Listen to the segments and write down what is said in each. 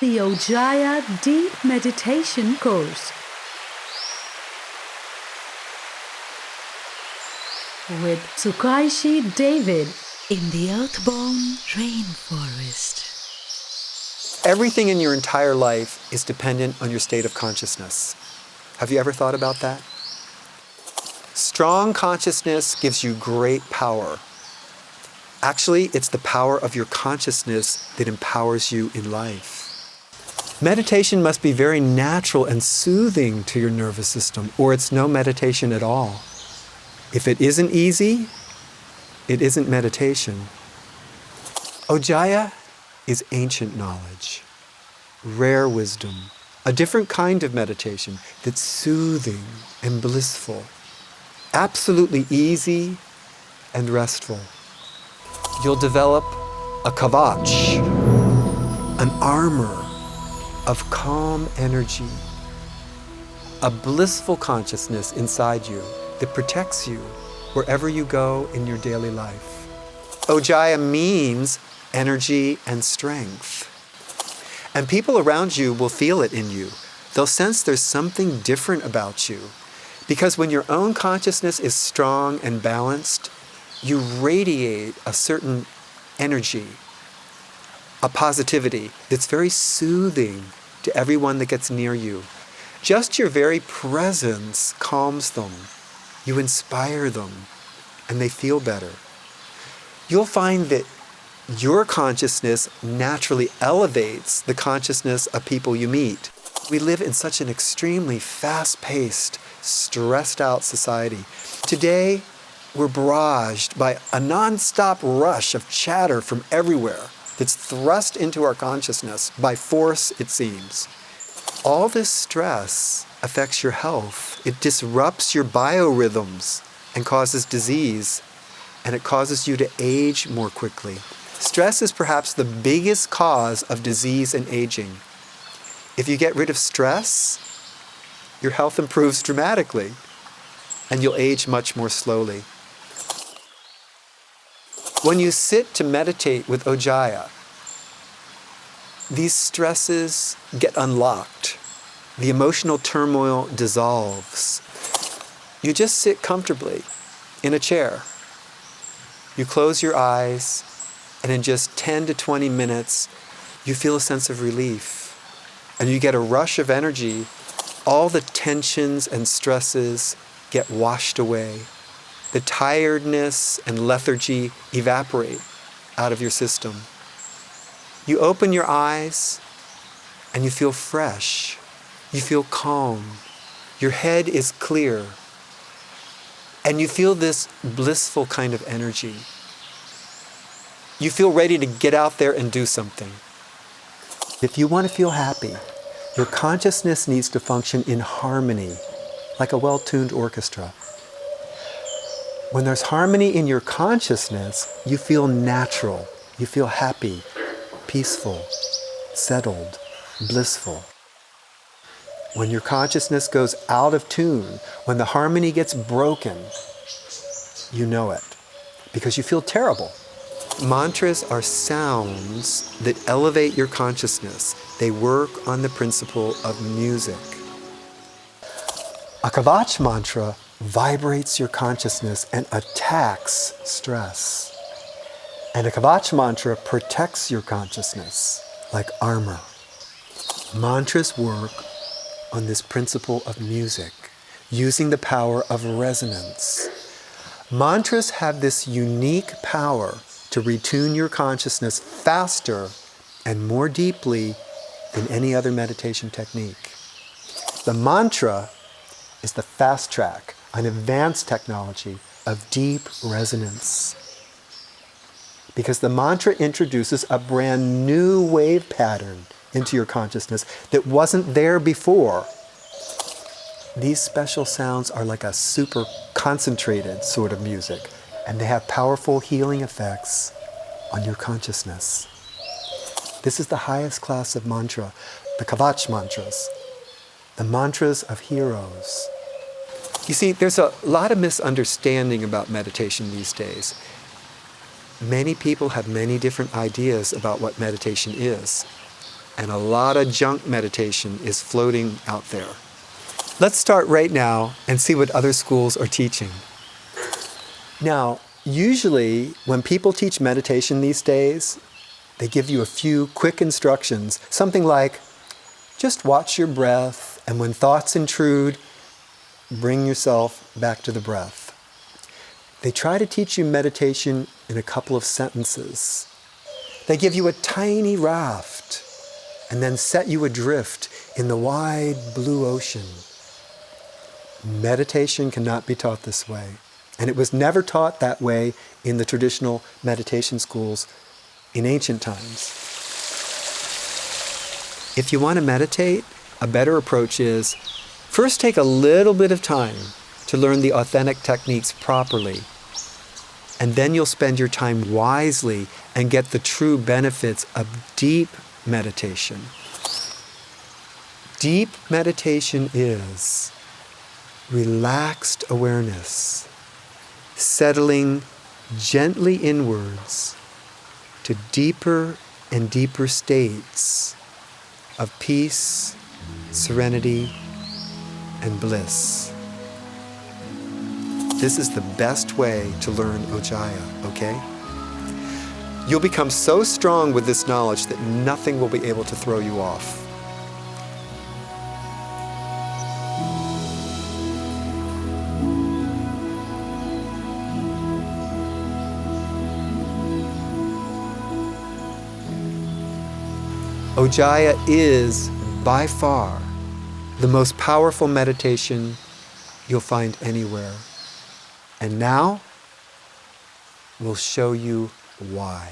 the OJAYA Deep Meditation Course with Tsukaishi David in the Earthbound Rainforest. Everything in your entire life is dependent on your state of consciousness. Have you ever thought about that? Strong consciousness gives you great power. Actually, it's the power of your consciousness that empowers you in life. Meditation must be very natural and soothing to your nervous system, or it's no meditation at all. If it isn't easy, it isn't meditation. OJAYA is ancient knowledge, rare wisdom, a different kind of meditation that's soothing and blissful, absolutely easy and restful. You'll develop a kavach, an armor of calm energy, a blissful consciousness inside you that protects you wherever you go in your daily life. OJAYA means energy and strength. And people around you will feel it in you. They'll sense there's something different about you. Because when your own consciousness is strong and balanced, you radiate a certain energy, a positivity that's very soothing to everyone that gets near you. Just your very presence calms them. You inspire them, and they feel better. You'll find that your consciousness naturally elevates the consciousness of people you meet. We live in such an extremely fast-paced, stressed-out society. Today, we're barraged by a non-stop rush of chatter from everywhere that's thrust into our consciousness by force, it seems. All this stress affects your health. It disrupts your biorhythms and causes disease, and it causes you to age more quickly. Stress is perhaps the biggest cause of disease and aging. If you get rid of stress, your health improves dramatically, and you'll age much more slowly. When you sit to meditate with OJAYA, these stresses get unlocked. The emotional turmoil dissolves. You just sit comfortably in a chair. You close your eyes, and in just 10 to 20 minutes, you feel a sense of relief. And you get a rush of energy. All the tensions and stresses get washed away. The tiredness and lethargy evaporate out of your system. You open your eyes and you feel fresh. You feel calm. Your head is clear. And you feel this blissful kind of energy. You feel ready to get out there and do something. If you want to feel happy, your consciousness needs to function in harmony, like a well-tuned orchestra. When there's harmony in your consciousness, you feel natural. You feel happy, peaceful, settled, blissful. When your consciousness goes out of tune, when the harmony gets broken, you know it, because you feel terrible. Mantras are sounds that elevate your consciousness. They work on the principle of music. A kavach mantra vibrates your consciousness and attacks stress. And a kavach mantra protects your consciousness like armor. Mantras work on this principle of music, using the power of resonance. Mantras have this unique power to retune your consciousness faster and more deeply than any other meditation technique. The mantra is the fast track, an advanced technology of deep resonance. Because the mantra introduces a brand new wave pattern into your consciousness that wasn't there before. These special sounds are like a super concentrated sort of music, and they have powerful healing effects on your consciousness. This is the highest class of mantra, the kavach mantras, the mantras of heroes. You see, there's a lot of misunderstanding about meditation these days. Many people have many different ideas about what meditation is. and a lot of junk meditation is floating out there. Let's start right now and see what other schools are teaching. Now, usually when people teach meditation these days, they give you a few quick instructions, something like, just watch your breath, and when thoughts intrude, bring yourself back to the breath. They try to teach you meditation in a couple of sentences. They give you a tiny raft and then set you adrift in the wide blue ocean. Meditation cannot be taught this way, and it was never taught that way in the traditional meditation schools in ancient times. If you want to meditate, a better approach is first take a little bit of time to learn the authentic techniques properly, and then you'll spend your time wisely and get the true benefits of deep meditation. Deep meditation is relaxed awareness, settling gently inwards to deeper and deeper states of peace, serenity, and bliss. This is the best way to learn OJAYA, okay? You'll become so strong with this knowledge that nothing will be able to throw you off. OJAYA is, by far, the most powerful meditation you'll find anywhere. And now, we'll show you why.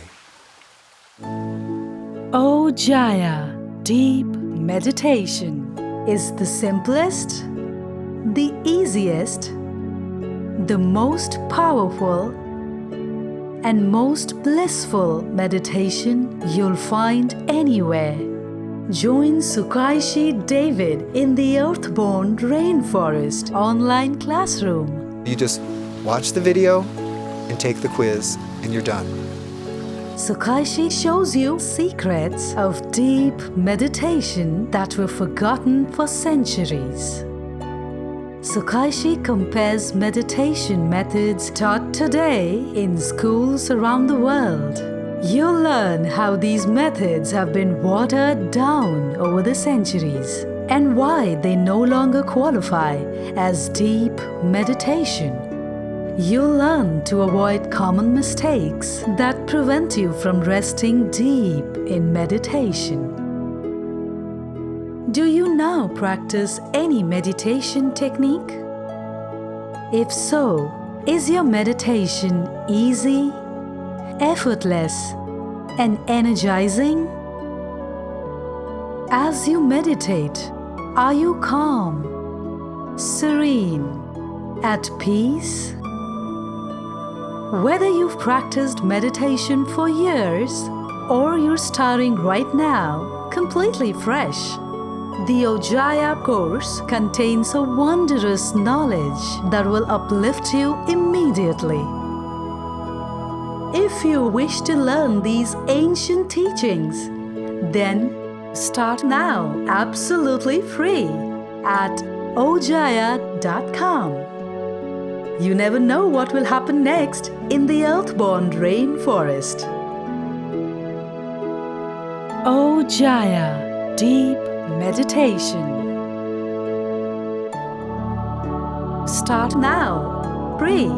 OJAYA, deep meditation, is the simplest, the easiest, the most powerful, and most blissful meditation you'll find anywhere. Join Sukaishi David in the Earthborn Rainforest online classroom. You just watch the video and take the quiz, and you're done. Sukaishi shows you secrets of deep meditation that were forgotten for centuries. Sukaishi compares meditation methods taught today in schools around the world. You'll learn how these methods have been watered down over the centuries and why they no longer qualify as deep meditation. You'll learn to avoid common mistakes that prevent you from resting deep in meditation. Do you now practice any meditation technique? If so, is your meditation easy, effortless, and energizing? As you meditate, are you calm, serene, at peace? Whether you've practiced meditation for years or you're starting right now, completely fresh, the OJAYA course contains a wondrous knowledge that will uplift you immediately. If you wish to learn these ancient teachings, then start now absolutely free at OJAYA.com. You never know what will happen next in the Earthborn Rainforest. OJAYA, deep meditation. Start now, free.